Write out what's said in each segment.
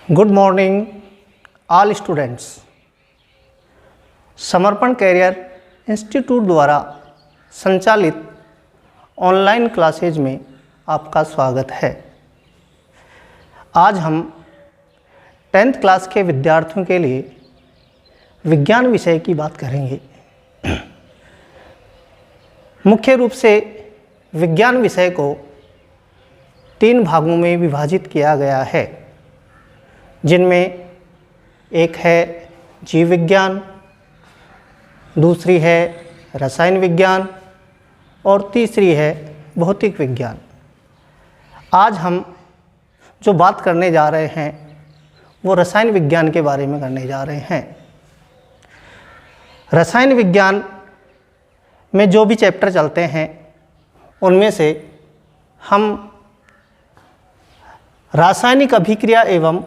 Good morning all students. समर्पण career institute द्वारा संचालित ऑनलाइन क्लासेज में आपका स्वागत है। आज हम 10th क्लास के विद्यार्थियों के लिए विज्ञान विषय की बात करेंगे। मुख्य रूप से विज्ञान विषय को 3 भागों में विभाजित किया गया है, जिनमें एक है जीव विज्ञान, दूसरी है रसायन विज्ञान और तीसरी है भौतिक विज्ञान। आज हम जो बात करने जा रहे हैं वो रसायन विज्ञान के बारे में करने जा रहे हैं। रसायन विज्ञान में जो भी चैप्टर चलते हैं उनमें से हम रासायनिक अभिक्रिया एवं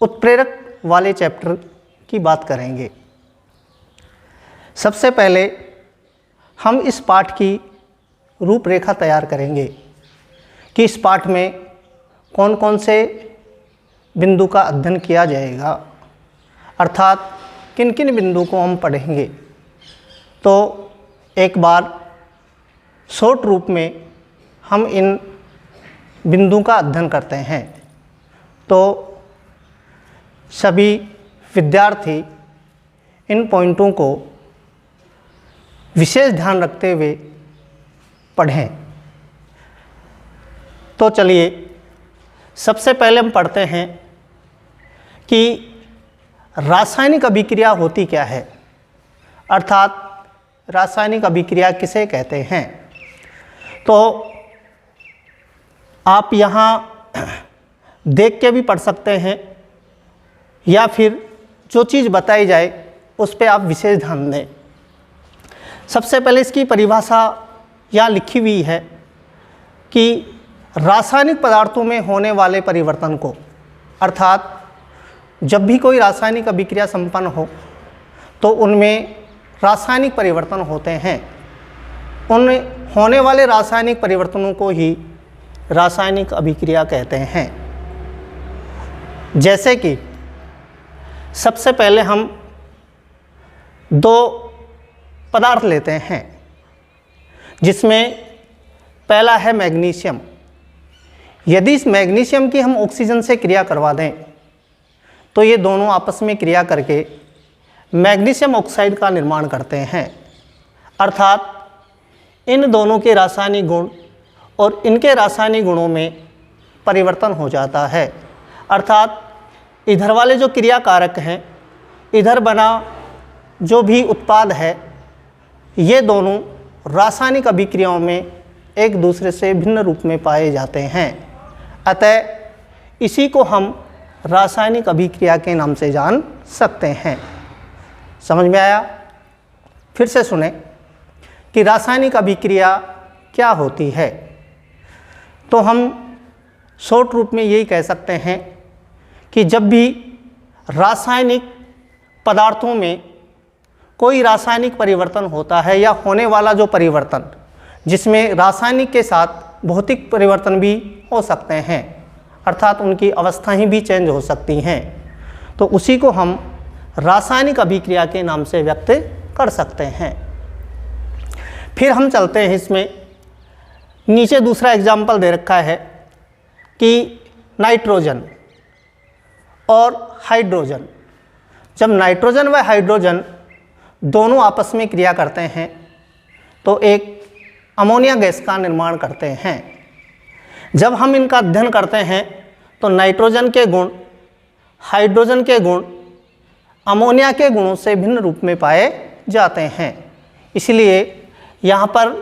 उत्प्रेरक वाले चैप्टर की बात करेंगे। सबसे पहले हम इस पाठ की रूपरेखा तैयार करेंगे कि इस पाठ में कौन कौन से बिंदु का अध्ययन किया जाएगा, अर्थात किन किन बिंदु को हम पढ़ेंगे। तो एक बार शॉर्ट रूप में हम इन बिंदु का अध्ययन करते हैं, तो सभी विद्यार्थी इन पॉइंटों को विशेष ध्यान रखते हुए पढ़ें। तो चलिए सबसे पहले हम पढ़ते हैं कि रासायनिक अभिक्रिया होती क्या है, अर्थात रासायनिक अभिक्रिया किसे कहते हैं। तो आप यहाँ देख के भी पढ़ सकते हैं या फिर जो चीज़ बताई जाए उस पर आप विशेष ध्यान दें। सबसे पहले इसकी परिभाषा यहाँ लिखी हुई है कि रासायनिक पदार्थों में होने वाले परिवर्तन को, अर्थात जब भी कोई रासायनिक अभिक्रिया संपन्न हो तो उनमें रासायनिक परिवर्तन होते हैं। उन होने वाले रासायनिक परिवर्तनों को ही रासायनिक अभिक्रिया कहते हैं। जैसे कि सबसे पहले हम 2 पदार्थ लेते हैं, जिसमें पहला है मैग्नीशियम। यदि इस मैग्नीशियम की हम ऑक्सीजन से क्रिया करवा दें तो ये दोनों आपस में क्रिया करके मैग्नीशियम ऑक्साइड का निर्माण करते हैं, अर्थात इन दोनों के रासायनिक गुण और इनके रासायनिक गुणों में परिवर्तन हो जाता है। अर्थात इधर वाले जो क्रिया कारक हैं, इधर बना जो भी उत्पाद है, ये दोनों रासायनिक अभिक्रियाओं में एक दूसरे से भिन्न रूप में पाए जाते हैं। अतः इसी को हम रासायनिक अभिक्रिया के नाम से जान सकते हैं। समझ में आया? फिर से सुने कि रासायनिक अभिक्रिया क्या होती है। तो हम शॉर्ट रूप में यही कह सकते हैं कि जब भी रासायनिक पदार्थों में कोई रासायनिक परिवर्तन होता है या होने वाला जो परिवर्तन, जिसमें रासायनिक के साथ भौतिक परिवर्तन भी हो सकते हैं, अर्थात उनकी अवस्थाएं भी चेंज हो सकती हैं, तो उसी को हम रासायनिक अभिक्रिया के नाम से व्यक्त कर सकते हैं। फिर हम चलते हैं, इसमें नीचे दूसरा एग्जाम्पल दे रखा है कि नाइट्रोजन और हाइड्रोजन। जब नाइट्रोजन व हाइड्रोजन दोनों आपस में क्रिया करते हैं तो एक अमोनिया गैस का निर्माण करते हैं। जब हम इनका अध्ययन करते हैं तो नाइट्रोजन के गुण हाइड्रोजन के गुण अमोनिया के गुणों से भिन्न रूप में पाए जाते हैं। इसलिए यहाँ पर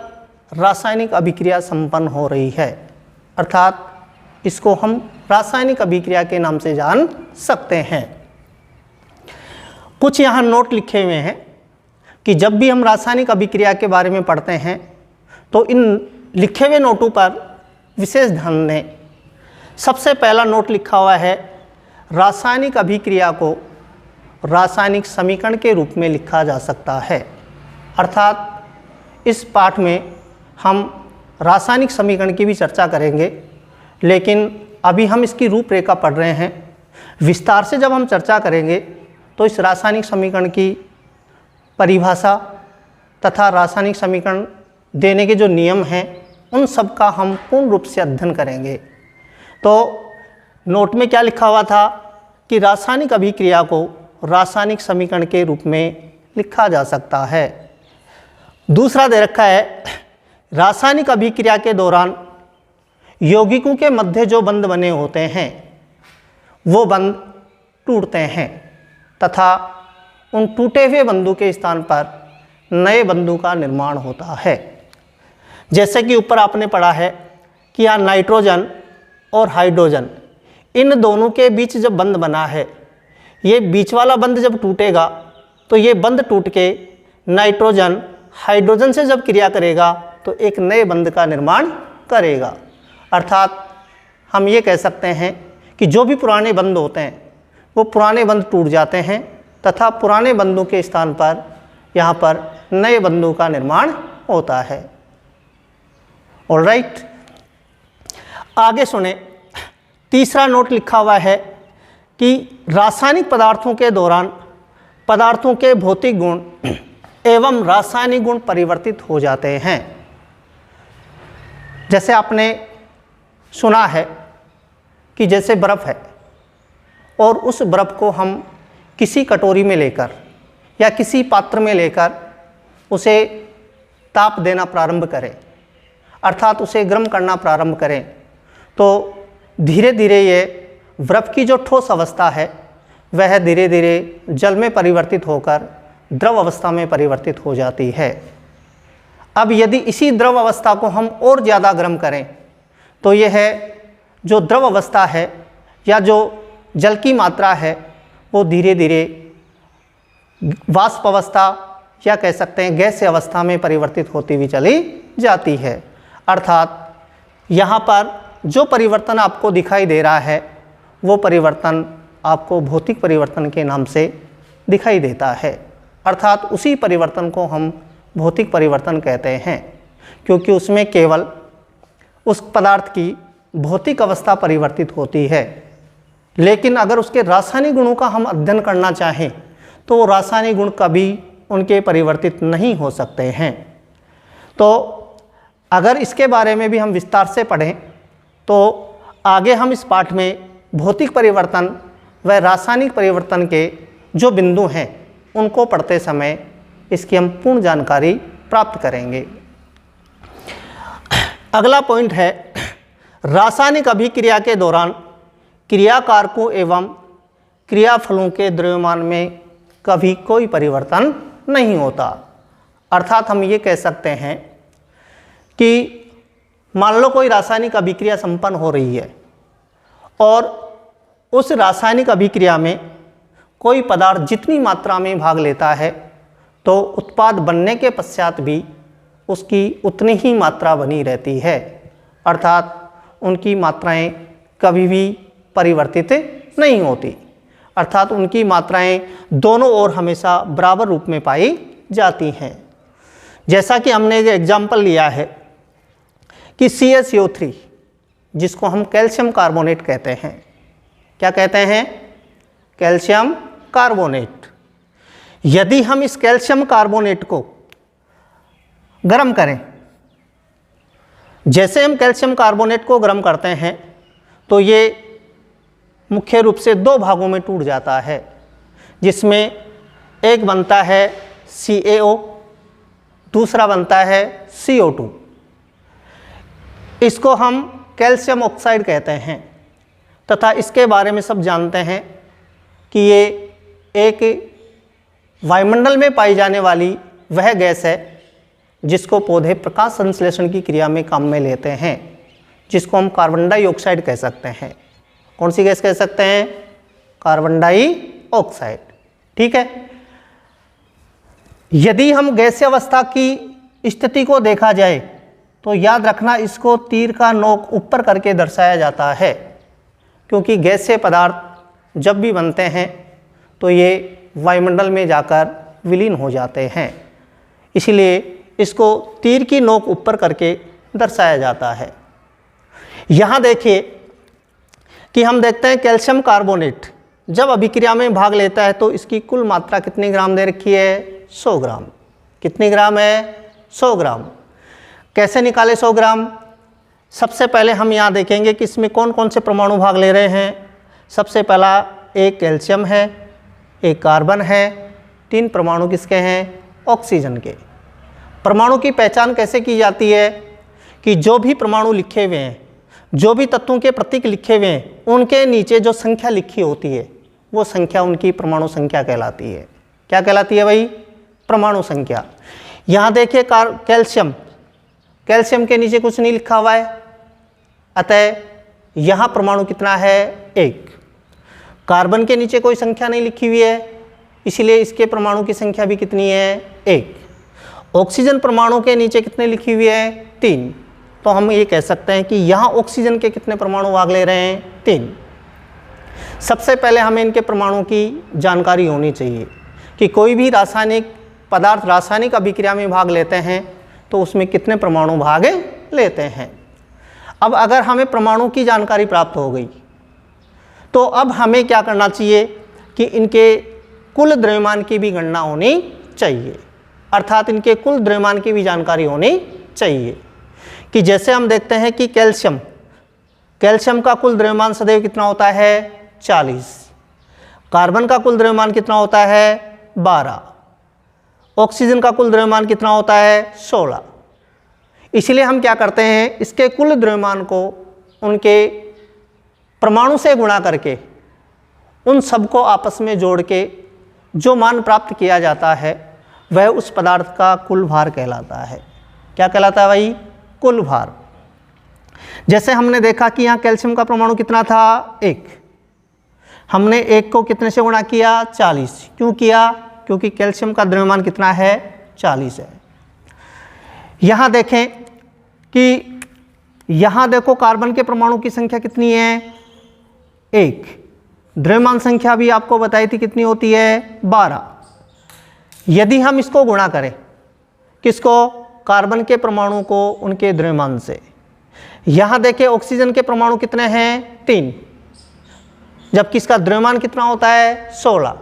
रासायनिक अभिक्रिया संपन्न हो रही है, अर्थात इसको हम रासायनिक अभिक्रिया के नाम से जान सकते हैं। कुछ यहाँ नोट लिखे हुए हैं कि जब भी हम रासायनिक अभिक्रिया के बारे में पढ़ते हैं तो इन लिखे हुए नोटों पर विशेष ध्यान दें। सबसे पहला नोट लिखा हुआ है, रासायनिक अभिक्रिया को रासायनिक समीकरण के रूप में लिखा जा सकता है। अर्थात इस पाठ में हम रासायनिक समीकरण की भी चर्चा करेंगे, लेकिन अभी हम इसकी रूपरेखा पढ़ रहे हैं विस्तार से जब हम चर्चा करेंगे तो इस रासायनिक समीकरण की परिभाषा तथा रासायनिक समीकरण देने के जो नियम हैं उन सब का हम पूर्ण रूप से अध्ययन करेंगे। तो नोट में क्या लिखा हुआ था कि रासायनिक अभिक्रिया को रासायनिक समीकरण के रूप में लिखा जा सकता है। दूसरा दे रखा है, रासायनिक अभिक्रिया के दौरान यौगिकों के मध्य जो बंध बने होते हैं वो बंध टूटते हैं तथा उन टूटे हुए बंधों के स्थान पर नए बंधों का निर्माण होता है। जैसे कि ऊपर आपने पढ़ा है कि यहाँ नाइट्रोजन और हाइड्रोजन इन दोनों के बीच जब बंध बना है, ये बीच वाला बंध जब टूटेगा तो ये बंध टूट के नाइट्रोजन हाइड्रोजन से जब क्रिया करेगा तो एक नए बंध का निर्माण करेगा। अर्थात हम ये कह सकते हैं कि जो भी पुराने बंध होते हैं वो पुराने बंध टूट जाते हैं तथा पुराने बंधों के स्थान पर यहाँ पर नए बंधों का निर्माण होता है। ऑलराइट, आगे सुने। तीसरा नोट लिखा हुआ है कि रासायनिक पदार्थों के दौरान पदार्थों के भौतिक गुण एवं रासायनिक गुण परिवर्तित हो जाते हैं। जैसे आपने सुना है कि जैसे बर्फ़ है और उस बर्फ़ को हम किसी कटोरी में लेकर या किसी पात्र में लेकर उसे ताप देना प्रारंभ करें, अर्थात उसे गर्म करना प्रारंभ करें, तो धीरे धीरे ये बर्फ़ की जो ठोस अवस्था है वह धीरे धीरे जल में परिवर्तित होकर द्रव अवस्था में परिवर्तित हो जाती है। अब यदि इसी द्रव अवस्था को हम और ज़्यादा गर्म करें तो यह जो द्रव अवस्था है या जो जल की मात्रा है वो धीरे धीरे वाष्प अवस्था या कह सकते हैं गैस अवस्था में परिवर्तित होती हुई चली जाती है। अर्थात यहाँ पर जो परिवर्तन आपको दिखाई दे रहा है वो परिवर्तन आपको भौतिक परिवर्तन के नाम से दिखाई देता है। अर्थात उसी परिवर्तन को हम भौतिक परिवर्तन कहते हैं, क्योंकि उसमें केवल उस पदार्थ की भौतिक अवस्था परिवर्तित होती है। लेकिन अगर उसके रासायनिक गुणों का हम अध्ययन करना चाहें तो वो रासायनिक गुण कभी उनके परिवर्तित नहीं हो सकते हैं। तो अगर इसके बारे में भी हम विस्तार से पढ़ें तो आगे हम इस पाठ में भौतिक परिवर्तन व रासायनिक परिवर्तन के जो बिंदु हैं उनको पढ़ते समय इसकी हम पूर्ण जानकारी प्राप्त करेंगे। अगला पॉइंट है, रासायनिक अभिक्रिया के दौरान क्रियाकारकों एवं क्रियाफलों के द्रव्यमान में कभी कोई परिवर्तन नहीं होता। अर्थात हम ये कह सकते हैं कि मान लो कोई रासायनिक अभिक्रिया संपन्न हो रही है और उस रासायनिक अभिक्रिया में कोई पदार्थ जितनी मात्रा में भाग लेता है तो उत्पाद बनने के पश्चात भी उसकी उतनी ही मात्रा बनी रहती है। अर्थात उनकी मात्राएं कभी भी परिवर्तित नहीं होती, अर्थात उनकी मात्राएं दोनों ओर हमेशा बराबर रूप में पाई जाती हैं। जैसा कि हमने एक एग्जाम्पल लिया है कि CaCO3 जिसको हम कैल्शियम कार्बोनेट कहते हैं, क्या कहते हैं? Calcium carbonate. यदि हम इस कैल्शियम कार्बोनेट को गर्म करें, जैसे हम कैल्शियम कार्बोनेट को गर्म करते हैं तो ये मुख्य रूप से दो भागों में टूट जाता है, जिसमें एक बनता है CaO, दूसरा बनता है CO2। इसको हम कैल्शियम ऑक्साइड कहते हैं तथा इसके बारे में सब जानते हैं कि ये एक वायुमंडल में पाई जाने वाली वह गैस है जिसको पौधे प्रकाश संश्लेषण की क्रिया में काम में लेते हैं, जिसको हम कार्बन डाइऑक्साइड कह सकते हैं। कौन सी गैस कह सकते हैं? Carbon dioxide. ठीक है। यदि हम गैसीय अवस्था की स्थिति को देखा जाए तो याद रखना इसको तीर का नोक ऊपर करके दर्शाया जाता है, क्योंकि गैसीय पदार्थ जब भी बनते हैं तो ये वायुमंडल में जाकर विलीन हो जाते हैं, इसलिए इसको तीर की नोक ऊपर करके दर्शाया जाता है। यहाँ देखिए, कि हम देखते हैं कैल्शियम कार्बोनेट जब अभिक्रिया में भाग लेता है तो इसकी कुल मात्रा कितनी ग्राम दे रखी है? 100 ग्राम। कितनी ग्राम है? 100 ग्राम। कैसे निकाले 100 ग्राम? सबसे पहले हम यहाँ देखेंगे कि इसमें कौन कौन से परमाणु भाग ले रहे हैं। सबसे पहला एक कैल्शियम है, एक कार्बन है, 3 परमाणु किसके हैं? ऑक्सीजन के। परमाणु की पहचान कैसे की जाती है कि जो भी परमाणु लिखे हुए हैं, जो भी तत्वों के प्रतीक लिखे हुए हैं, उनके नीचे जो संख्या लिखी होती है वो संख्या उनकी परमाणु संख्या कहलाती है। क्या कहलाती है भाई? परमाणु संख्या। यहाँ देखिए कैल्शियम, कैल्शियम के नीचे कुछ नहीं लिखा हुआ है, अतः यहाँ परमाणु कितना है? 1। कार्बन के नीचे कोई संख्या नहीं लिखी हुई है, इसलिए इसके परमाणु की संख्या भी कितनी है? 1। ऑक्सीजन परमाणु के नीचे कितने लिखी हुई है? 3। तो हम ये कह सकते हैं कि यहाँ ऑक्सीजन के कितने परमाणु भाग ले रहे हैं? 3। सबसे पहले हमें इनके परमाणु की जानकारी होनी चाहिए कि कोई भी रासायनिक पदार्थ रासायनिक अभिक्रिया में भाग लेते हैं तो उसमें कितने परमाणु भाग लेते हैं। अब अगर हमें परमाणु की जानकारी प्राप्त हो गई तो अब हमें क्या करना चाहिए कि इनके कुल द्रव्यमान की भी गणना होनी चाहिए, अर्थात इनके कुल द्रव्यमान की भी जानकारी होनी चाहिए। कि जैसे हम देखते हैं कि कैल्शियम का कुल द्रव्यमान सदैव कितना होता है? 40। कार्बन का कुल द्रव्यमान कितना होता है? 12। ऑक्सीजन का कुल द्रव्यमान कितना होता है? 16। इसलिए हम क्या करते हैं, इसके कुल द्रव्यमान को उनके परमाणु से गुणा करके उन सबको आपस में जोड़ के जो मान प्राप्त किया जाता है वह उस पदार्थ का कुल भार कहलाता है। क्या कहलाता है भाई? कुल भार। जैसे हमने देखा कि यहाँ कैल्शियम का परमाणु कितना था? 1। हमने 1 को कितने से गुणा किया? 40। क्यों किया? क्योंकि कैल्शियम का द्रव्यमान कितना है? 40 है। यहाँ देखें कि यहाँ देखो कार्बन के परमाणु की संख्या कितनी है? 1। द्रव्यमान संख्या भी आपको बताई थी कितनी होती है? 12। यदि हम इसको गुणा करें, किसको? कार्बन के परमाणु को उनके द्रव्यमान से। यहाँ देखें ऑक्सीजन के परमाणु कितने हैं? 3, जबकि इसका द्रव्यमान कितना होता है? 16।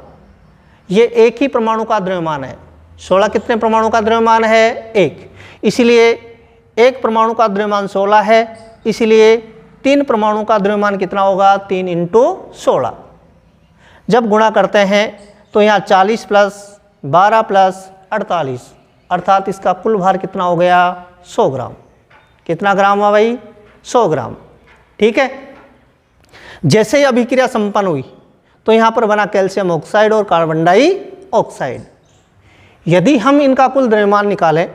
ये एक ही परमाणु का द्रव्यमान है। 16 कितने परमाणु का द्रव्यमान है? 1। इसलिए एक परमाणु का द्रव्यमान 16 है, इसलिए 3 परमाणु का द्रव्यमान कितना होगा? 3 × 16। जब गुणा करते हैं तो यहाँ 40 + 12 + 48, अर्थात इसका कुल भार कितना हो गया? 100 ग्राम। कितना ग्राम हुआ भाई? 100 ग्राम। ठीक है। जैसे ही अभिक्रिया संपन्न हुई तो यहाँ पर बना कैल्शियम ऑक्साइड और कार्बन डाइऑक्साइड। यदि हम इनका कुल द्रव्यमान निकालें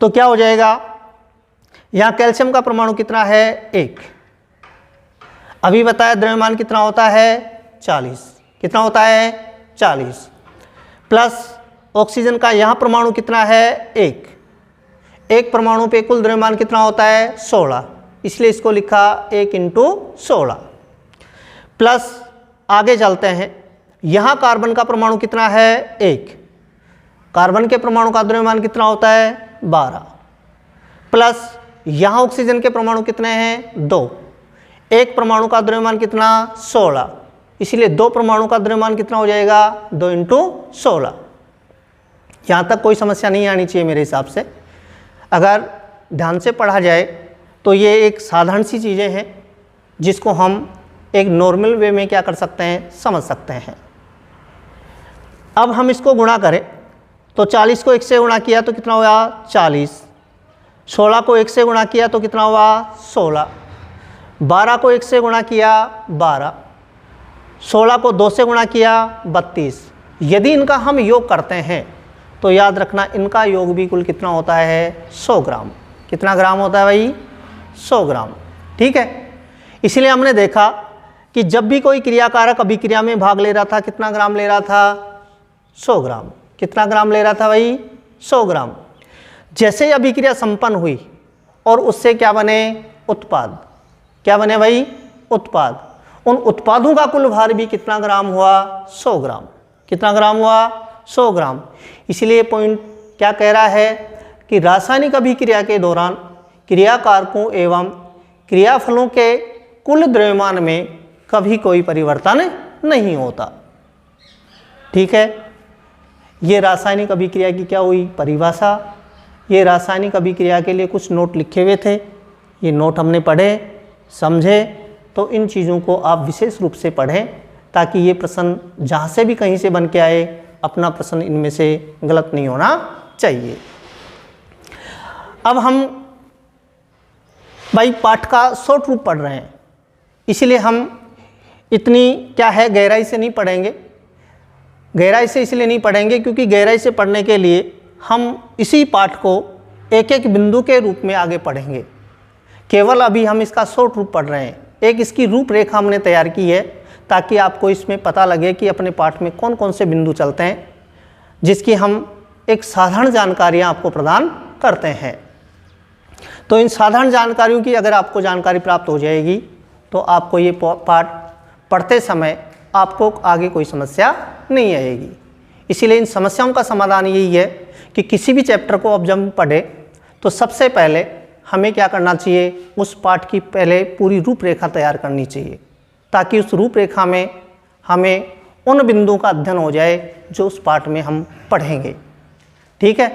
तो क्या हो जाएगा? यहाँ कैल्शियम का परमाणु कितना है? 1। अभी बताया द्रव्यमान कितना होता है? 40। कितना होता है? 40 प्लस ऑक्सीजन का यहाँ परमाणु कितना है? 1। एक परमाणु पे कुल द्रव्यमान कितना होता है? 16, इसलिए इसको लिखा 1 × 16। प्लस आगे चलते हैं, यहाँ कार्बन का परमाणु कितना है? 1। कार्बन के परमाणु का द्रव्यमान कितना होता है? 12। प्लस यहाँ ऑक्सीजन के परमाणु कितने हैं? 2। एक परमाणु का द्रव्यमान कितना? 16, इसलिए 2 परमाणु का द्रव्यमान कितना हो जाएगा? 2 × 16। यहाँ तक कोई समस्या नहीं आनी चाहिए मेरे हिसाब से। अगर ध्यान से पढ़ा जाए तो ये एक साधारण सी चीज़ें हैं जिसको हम एक नॉर्मल वे में क्या कर सकते हैं? समझ सकते हैं। अब हम इसको गुणा करें तो 40 को 1 से गुणा किया तो कितना हुआ? 40। 16 को 1 से गुणा किया तो कितना हुआ? 16। 12 को 1 से गुणा किया? 12। 16 को 2 से गुणा किया? 32। यदि इनका हम योग करते हैं तो याद रखना इनका योग भी कुल कितना होता है? 100 ग्राम। कितना ग्राम होता है भाई? 100 ग्राम। ठीक है। इसलिए हमने देखा कि जब भी कोई क्रियाकारक अभिक्रिया में भाग ले रहा था कितना ग्राम ले रहा था? 100 ग्राम। कितना ग्राम ले रहा था भाई? 100 ग्राम। जैसे ही अभिक्रिया संपन्न हुई और उससे क्या बने? उत्पाद। क्या बने भाई? उत्पाद। उन उत्पादों का कुल भार भी कितना ग्राम हुआ? 100 ग्राम। कितना ग्राम हुआ? 100 ग्राम। इसलिए पॉइंट क्या कह रहा है कि रासायनिक अभिक्रिया के दौरान क्रियाकारकों एवं क्रियाफलों के कुल द्रव्यमान में कभी कोई परिवर्तन नहीं होता। ठीक है, ये रासायनिक अभिक्रिया की क्या हुई परिभाषा। ये रासायनिक अभिक्रिया के लिए कुछ नोट लिखे हुए थे, ये नोट हमने पढ़े समझे, तो इन चीज़ों को आप विशेष रूप से पढ़ें ताकि ये प्रश्न जहाँ से भी कहीं से बन के आए अपना प्रश्न इनमें से गलत नहीं होना चाहिए। अब हम भाई पाठ का शॉर्ट रूप पढ़ रहे हैं, इसलिए हम इतनी क्या है गहराई से नहीं पढ़ेंगे। गहराई से इसलिए नहीं पढ़ेंगे क्योंकि गहराई से पढ़ने के लिए हम इसी पाठ को एक एक बिंदु के रूप में आगे पढ़ेंगे। केवल अभी हम इसका शॉर्ट रूप पढ़ रहे हैं, एक इसकी रूपरेखा हमने तैयार की है ताकि आपको इसमें पता लगे कि अपने पाठ में कौन कौन से बिंदु चलते हैं, जिसकी हम एक साधारण जानकारियाँ आपको प्रदान करते हैं। तो इन साधारण जानकारियों की अगर आपको जानकारी प्राप्त हो जाएगी तो आपको ये पाठ पढ़ते समय आपको आगे कोई समस्या नहीं आएगी। इसीलिए इन समस्याओं का समाधान यही है कि किसी भी चैप्टर को अब जब पढ़े तो सबसे पहले हमें क्या करना चाहिए, उस पाठ की पहले पूरी रूपरेखा तैयार करनी चाहिए ताकि उस रूपरेखा में हमें उन बिंदुओं का अध्ययन हो जाए जो उस पाठ में हम पढ़ेंगे। ठीक है,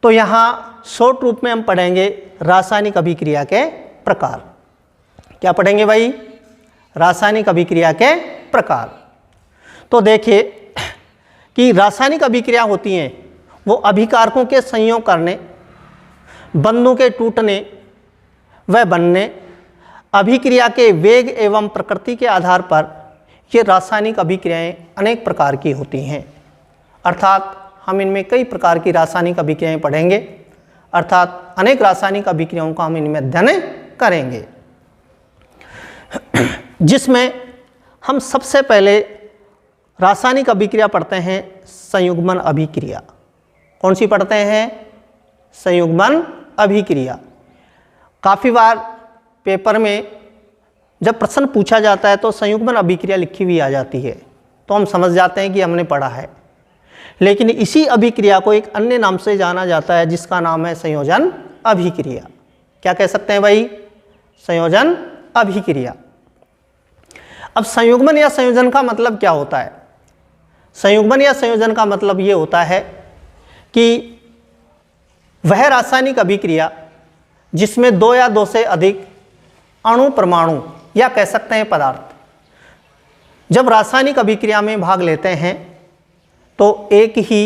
तो यहाँ शॉर्ट रूप में हम पढ़ेंगे रासायनिक अभिक्रिया के प्रकार। क्या पढ़ेंगे भाई, रासायनिक अभिक्रिया के प्रकार। तो देखिए कि रासायनिक अभिक्रिया होती हैं वो अभिकारकों के संयोग करने, बंधों के टूटने व बनने, अभिक्रिया के वेग एवं प्रकृति के आधार पर ये रासायनिक अभिक्रियाएं अनेक प्रकार की होती हैं। अर्थात हम इनमें कई प्रकार की रासायनिक अभिक्रियाएं पढ़ेंगे, अर्थात अनेक रासायनिक अभिक्रियाओं का हम इनमें अध्ययन करेंगे, जिसमें हम सबसे पहले रासायनिक अभिक्रिया पढ़ते हैं संयुग्मन अभिक्रिया। कौन सी पढ़ते हैं, संयुग्मन अभिक्रिया। काफ़ी बार पेपर में जब प्रश्न पूछा जाता है तो संयुग्मन अभिक्रिया लिखी हुई आ जाती है, तो हम समझ जाते हैं कि हमने पढ़ा है। लेकिन इसी अभिक्रिया को एक अन्य नाम से जाना जाता है जिसका नाम है संयोजन अभिक्रिया। क्या कह सकते हैं भाई, संयोजन अभिक्रिया। अब संयुग्मन या संयोजन का मतलब क्या होता है। संयुग्मन या संयोजन का मतलब ये होता है कि वह रासायनिक अभिक्रिया जिसमें दो या दो से अधिक अणु, परमाणु या कह सकते हैं पदार्थ जब रासायनिक अभिक्रिया में भाग लेते हैं तो एक ही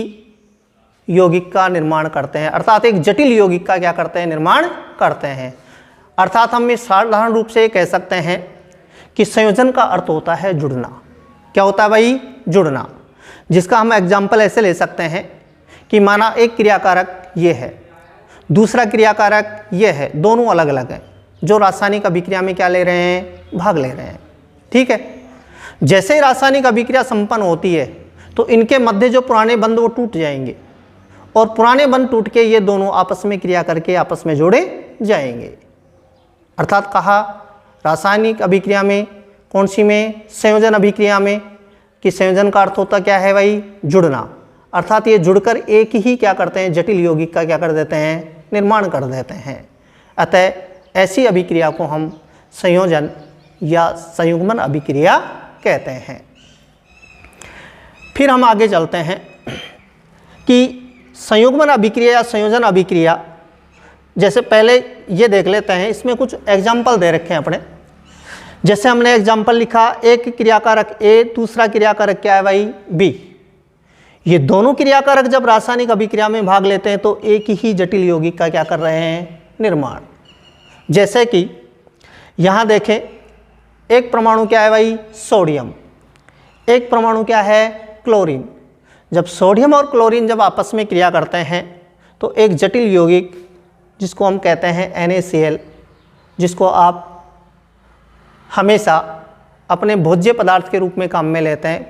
यौगिक का निर्माण करते हैं, अर्थात एक जटिल यौगिक का क्या करते हैं, निर्माण करते हैं। अर्थात हम इस साधारण रूप से कह सकते हैं कि संयोजन का अर्थ होता है जुड़ना। क्या होता है भाई, जुड़ना। जिसका हम एग्जाम्पल ऐसे ले सकते हैं कि माना एक क्रियाकारक ये है, दूसरा क्रियाकारक ये है, दोनों अलग अलग हैं जो रासायनिक अभिक्रिया में क्या ले रहे हैं, भाग ले रहे हैं। ठीक है, जैसे ही रासायनिक अभिक्रिया संपन्न होती है तो इनके मध्य जो पुराने बंध वो टूट जाएंगे और पुराने बंध टूट के ये दोनों आपस में क्रिया करके आपस में जोड़े जाएंगे। अर्थात कहा रासायनिक अभिक्रिया में, कौन सी में, संयोजन अभिक्रिया में, कि संयोजन का अर्थ होता क्या है भाई, जुड़ना। अर्थात ये जुड़कर एक ही क्या करते हैं, जटिल यौगिक का क्या कर देते हैं, निर्माण कर देते हैं। अतः ऐसी अभिक्रिया को हम संयोजन या संयुग्मन अभिक्रिया कहते हैं। फिर हम आगे चलते हैं कि संयुग्मन अभिक्रिया या संयोजन अभिक्रिया, जैसे पहले ये देख लेते हैं, इसमें कुछ एग्जाम्पल दे रखे हैं अपने। जैसे हमने एग्जाम्पल लिखा, एक क्रियाकारक ए, दूसरा क्रियाकारक क्या है भाई, बी। ये दोनों क्रियाकारक जब रासायनिक अभिक्रिया में भाग लेते हैं तो एक ही जटिल यौगिक का क्या कर रहे हैं, निर्माण। जैसे कि यहाँ देखें, एक परमाणु क्या है भाई, सोडियम, एक परमाणु क्या है, क्लोरीन। जब सोडियम और क्लोरीन जब आपस में क्रिया करते हैं तो एक जटिल यौगिक जिसको हम कहते हैं NaCl, जिसको आप हमेशा अपने भोज्य पदार्थ के रूप में काम में लेते हैं।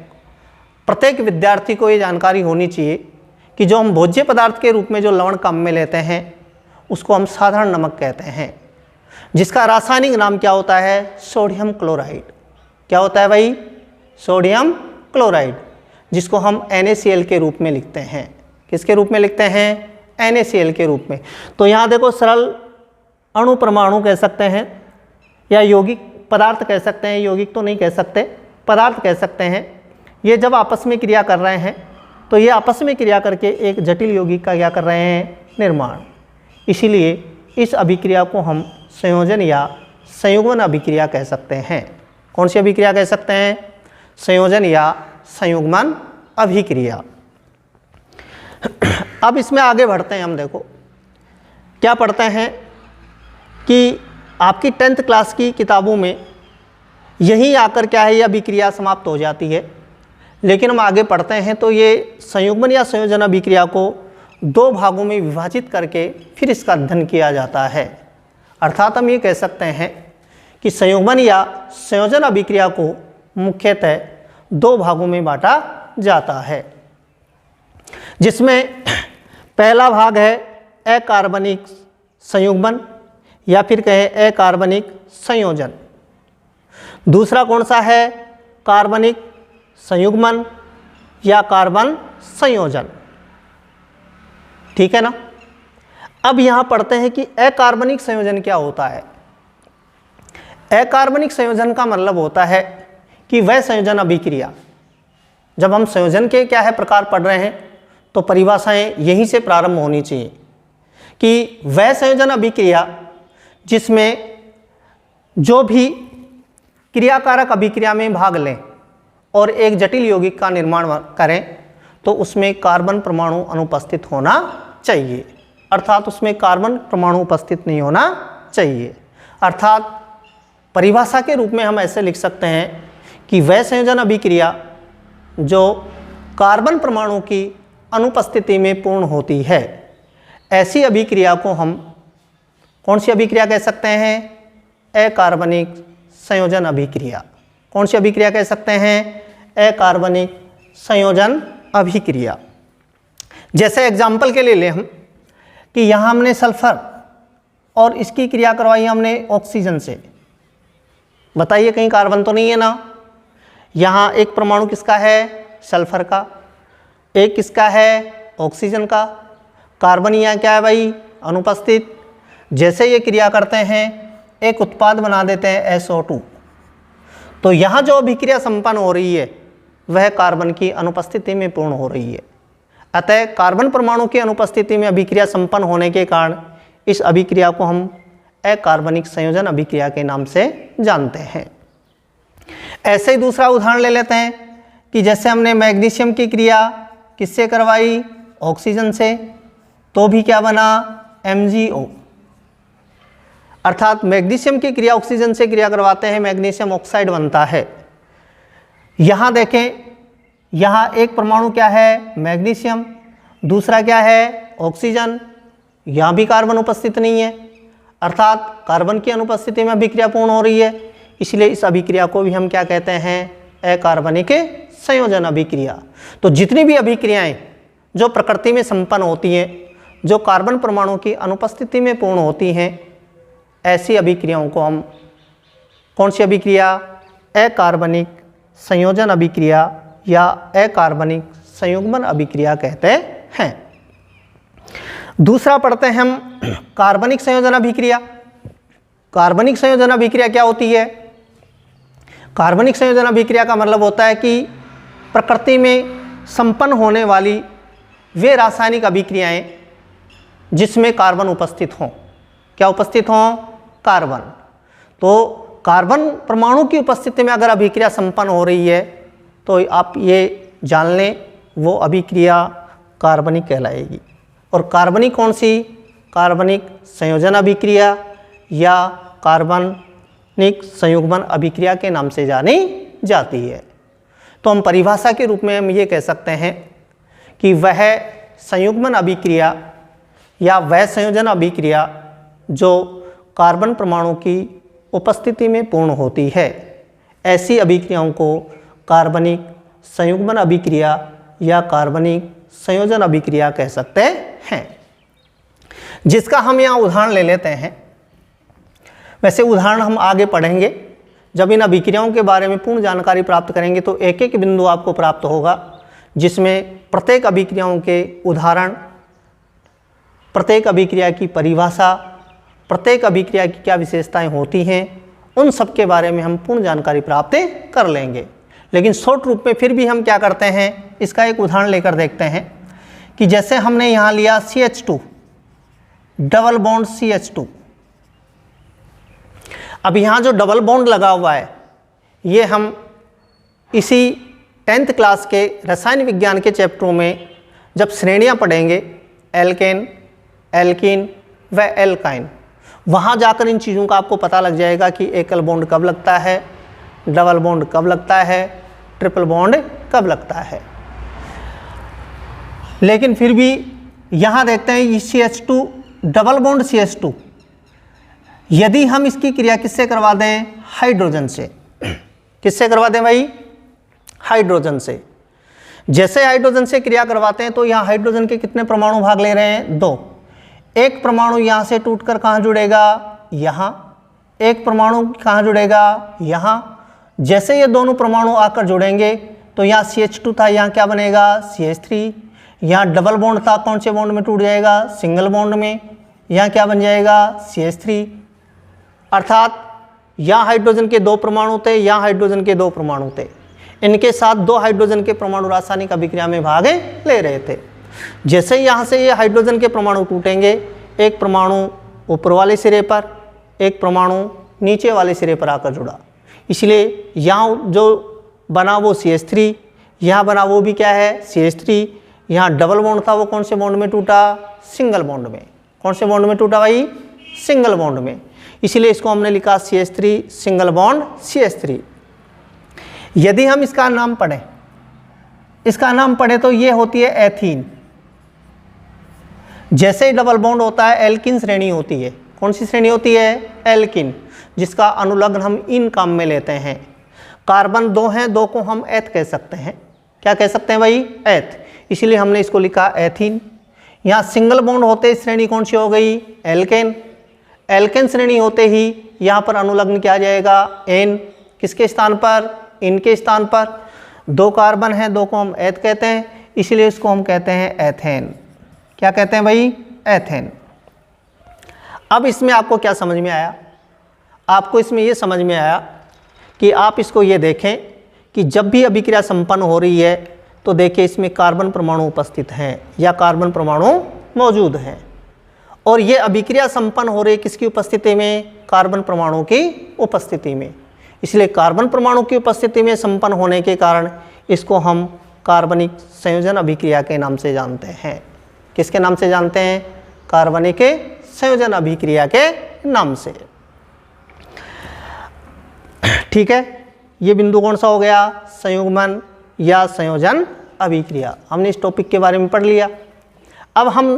प्रत्येक विद्यार्थी को ये जानकारी होनी चाहिए कि जो हम भोज्य पदार्थ के रूप में जो लवण काम में लेते हैं उसको हम साधारण नमक कहते हैं, जिसका रासायनिक नाम क्या होता है, सोडियम क्लोराइड। क्या होता है भाई, सोडियम क्लोराइड, जिसको हम NaCl के रूप में लिखते हैं। किसके रूप में लिखते हैं, NaCl के रूप में। तो यहाँ देखो सरल अणु परमाणु कह सकते हैं या यौगिक पदार्थ कह सकते हैं, यौगिक तो नहीं कह सकते, पदार्थ कह सकते हैं। ये जब आपस में क्रिया कर रहे हैं तो ये आपस में क्रिया करके एक जटिल यौगिक का क्या कर रहे हैं, निर्माण। इसीलिए इस अभिक्रिया को हम संयोजन या संयुग्मन अभिक्रिया कह सकते हैं। कौन सी अभिक्रिया कह सकते हैं, संयोजन या संयुग्मन अभिक्रिया। अब इसमें आगे बढ़ते हैं हम। देखो क्या पढ़ते हैं कि आपकी 10th क्लास की किताबों में यहीं आकर क्या है, यह अभिक्रिया समाप्त हो जाती है। लेकिन हम आगे पढ़ते हैं तो ये संयुग्मन या संयोजन अभिक्रिया को 2 भागों में विभाजित करके फिर इसका अध्ययन किया जाता है। अर्थात हम ये कह सकते हैं कि संयुग्मन या संयोजन अभिक्रिया को मुख्यतः 2 भागों में बांटा जाता है, जिसमें पहला भाग है अकार्बनिक संयुग्मन या फिर कहें अकार्बनिक संयोजन। दूसरा कौन सा है, कार्बनिक संयुग्मन या कार्बन संयोजन। ठीक है ना। अब यहाँ पढ़ते हैं कि अकार्बनिक संयोजन क्या होता है। अकार्बनिक संयोजन का मतलब होता है कि वह संयोजन अभिक्रिया, जब हम संयोजन के क्या है प्रकार पढ़ रहे हैं तो परिभाषाएं यहीं से प्रारंभ होनी चाहिए कि वह संयोजन अभिक्रिया जिसमें जो भी क्रियाकारक अभिक्रिया में भाग लें और एक जटिल यौगिक का निर्माण करें तो उसमें कार्बन परमाणु अनुपस्थित होना चाहिए। अर्थात उसमें कार्बन परमाणु उपस्थित नहीं होना चाहिए। अर्थात परिभाषा के रूप में हम ऐसे लिख सकते हैं कि वह संयोजन अभिक्रिया जो कार्बन परमाणु की अनुपस्थिति में पूर्ण होती है, ऐसी अभिक्रिया को हम कौन सी अभिक्रिया कह सकते हैं, अकार्बनिक संयोजन अभिक्रिया। कौन सी अभिक्रिया कह सकते हैं, अकार्बनिक संयोजन अभिक्रिया। जैसे एग्जाम्पल के लिए ले हम कि यहाँ हमने सल्फर और इसकी क्रिया करवाई हमने ऑक्सीजन से। बताइए कहीं कार्बन तो नहीं है ना। यहाँ एक परमाणु किसका है, सल्फर का, एक किसका है, ऑक्सीजन का। कार्बन यहाँ क्या है भाई, अनुपस्थित। जैसे ये क्रिया करते हैं एक उत्पाद बना देते हैं SO2, तो यहाँ जो अभिक्रिया संपन्न हो रही है वह कार्बन की अनुपस्थिति में पूर्ण हो रही है। अतः कार्बन परमाणु की अनुपस्थिति में अभिक्रिया संपन्न होने के कारण इस अभिक्रिया को हम अकार्बनिक संयोजन अभिक्रिया के नाम से जानते हैं। ऐसे ही दूसरा उदाहरण ले लेते हैं कि जैसे हमने मैग्नीशियम की क्रिया किससे करवाई, ऑक्सीजन से, तो भी क्या बना, MgO। अर्थात मैग्नीशियम की क्रिया ऑक्सीजन से क्रिया करवाते हैं, मैग्नीशियम ऑक्साइड बनता है। यहाँ देखें, यहाँ एक परमाणु क्या है, मैग्नीशियम, दूसरा क्या है, ऑक्सीजन। यहाँ भी कार्बन उपस्थित नहीं है, अर्थात कार्बन की अनुपस्थिति में अभिक्रिया पूर्ण हो रही है। इसलिए इस अभिक्रिया को भी हम क्या कहते हैं, अकार्बनिक संयोजन अभिक्रिया। तो जितनी भी अभिक्रियाएं जो प्रकृति में संपन्न होती हैं, जो कार्बन परमाणु की अनुपस्थिति में पूर्ण होती हैं, ऐसी अभिक्रियाओं को हम कौन सी अभिक्रिया, अकार्बनिक संयोजन अभिक्रिया या अकार्बनिक संयुग्मन अभिक्रिया कहते हैं। दूसरा पढ़ते हैं हम कार्बनिक संयोजन अभिक्रिया। कार्बनिक संयोजन अभिक्रिया क्या होती है? कार्बनिक संयोजन अभिक्रिया का मतलब होता है कि प्रकृति में संपन्न होने वाली वे रासायनिक अभिक्रियाएं जिसमें कार्बन उपस्थित हों। क्या उपस्थित हों? कार्बन। तो कार्बन परमाणु की उपस्थिति में अगर अभिक्रिया संपन्न हो रही है तो आप ये जान लें वो अभिक्रिया कार्बनिक कहलाएगी। और कार्बनिक कौन सी? कार्बनिक संयोजन अभिक्रिया या कार्बनिक संयुग्मन अभिक्रिया के नाम से जानी जाती है। तो हम परिभाषा के रूप में हम ये कह सकते हैं कि वह संयुग्मन अभिक्रिया या वह संयोजन अभिक्रिया जो कार्बन परमाणु की उपस्थिति में पूर्ण होती है, ऐसी अभिक्रियाओं को कार्बनिक संयुग्मन अभिक्रिया या कार्बनिक संयोजन अभिक्रिया कह सकते हैं। जिसका हम यहाँ उदाहरण ले लेते हैं। वैसे उदाहरण हम आगे पढ़ेंगे, जब इन अभिक्रियाओं के बारे में पूर्ण जानकारी प्राप्त करेंगे तो एक एक बिंदु आपको प्राप्त होगा, जिसमें प्रत्येक अभिक्रियाओं के उदाहरण, प्रत्येक अभिक्रिया की परिभाषा, प्रत्येक अभिक्रिया की क्या विशेषताएं होती हैं उन सब के बारे में हम पूर्ण जानकारी प्राप्त कर लेंगे। लेकिन शॉर्ट रूप में फिर भी हम क्या करते हैं, इसका एक उदाहरण लेकर देखते हैं कि जैसे हमने यहाँ लिया CH2 डबल बॉन्ड CH2। अब यहाँ जो डबल बॉन्ड लगा हुआ है ये हम इसी 10th क्लास के रसायन विज्ञान के चैप्टरों में जब श्रेणियाँ पढ़ेंगे, एल्केन, एल्कीन व एल्काइन, वहाँ जाकर इन चीज़ों का आपको पता लग जाएगा कि एकल बॉन्ड कब लगता है, डबल बॉन्ड कब लगता है, ट्रिपल बॉन्ड कब लगता है। लेकिन फिर भी यहाँ देखते हैं ये CH2 डबल बॉन्ड CH2, यदि हम इसकी क्रिया किससे करवा दें, हाइड्रोजन से। किससे करवा दें भाई, हाइड्रोजन से। जैसे हाइड्रोजन से क्रिया करवाते हैं तो यहाँ हाइड्रोजन के कितने परमाणु भाग ले रहे हैं, 2। एक परमाणु यहाँ से टूटकर कहाँ जुड़ेगा, यहाँ। एक परमाणु कहाँ जुड़ेगा, यहाँ। जैसे ये दोनों परमाणु आकर जुड़ेंगे तो यहाँ CH2 था, यहाँ क्या बनेगा, CH3। यहाँ डबल बॉन्ड था, कौन से बॉन्ड में टूट जाएगा, सिंगल बॉन्ड में। यहाँ क्या बन जाएगा, CH3। अर्थात यहाँ हाइड्रोजन के 2 परमाणु थे, यहाँ हाइड्रोजन के 2 परमाणु थे, इनके साथ 2 हाइड्रोजन के परमाणु रासायनिक अभिक्रिया में भाग ले रहे थे। जैसे यहाँ से ये हाइड्रोजन के परमाणु टूटेंगे, एक परमाणु ऊपर वाले सिरे पर, एक परमाणु नीचे वाले सिरे पर आकर जुड़ा, इसलिए यहाँ जो बना वो CH3, यहाँ बना वो भी क्या है, CH3। यहाँ डबल बॉन्ड था वो कौन से बॉन्ड में टूटा, सिंगल बॉन्ड में। कौन से बॉन्ड में टूटा भाई, सिंगल बॉन्ड में। इसलिए इसको हमने लिखा CH3 सिंगल बॉन्ड CH3। यदि हम इसका नाम पढ़ें, इसका नाम पढ़े तो ये होती है एथीन। जैसे ही डबल बॉन्ड होता है एल्किन श्रेणी होती है। कौन सी श्रेणी होती है, एल्किन, जिसका अनुलग्न हम इन काम में लेते हैं। कार्बन 2 हैं, 2 को हम एथ कह सकते हैं। क्या कह सकते हैं भाई, एथ। इसलिए हमने इसको लिखा एथीन। यहाँ सिंगल बॉन्ड होते श्रेणी कौन सी हो गई, एल्केन। एल्केन श्रेणी होते ही यहाँ पर अनुलग्न क्या आ जाएगा, एन। किसके स्थान पर, इनके स्थान पर। 2 कार्बन हैं, 2 को हम एथ कहते हैं, इसलिए इसको हम कहते हैं एथेन। क्या कहते हैं भाई, एथेन। अब इसमें आपको क्या समझ में आया, आपको इसमें ये समझ में आया कि आप इसको ये देखें कि जब भी अभिक्रिया संपन्न हो रही है तो देखिए इसमें कार्बन परमाणु उपस्थित हैं या कार्बन परमाणु मौजूद हैं, और ये अभिक्रिया संपन्न हो रही है किसकी उपस्थिति में, कार्बन परमाणु की उपस्थिति में। इसलिए कार्बन परमाणु की उपस्थिति में संपन्न होने के कारण इसको हम कार्बनिक संयोजन अभिक्रिया के नाम से जानते हैं। किसके नाम से जानते हैं, कार्बनिक संयोजन अभिक्रिया के नाम से। ठीक है, ये बिंदु कौन सा हो गया, संयुग्मन या संयोजन अभिक्रिया। हमने इस टॉपिक के बारे में पढ़ लिया। अब हम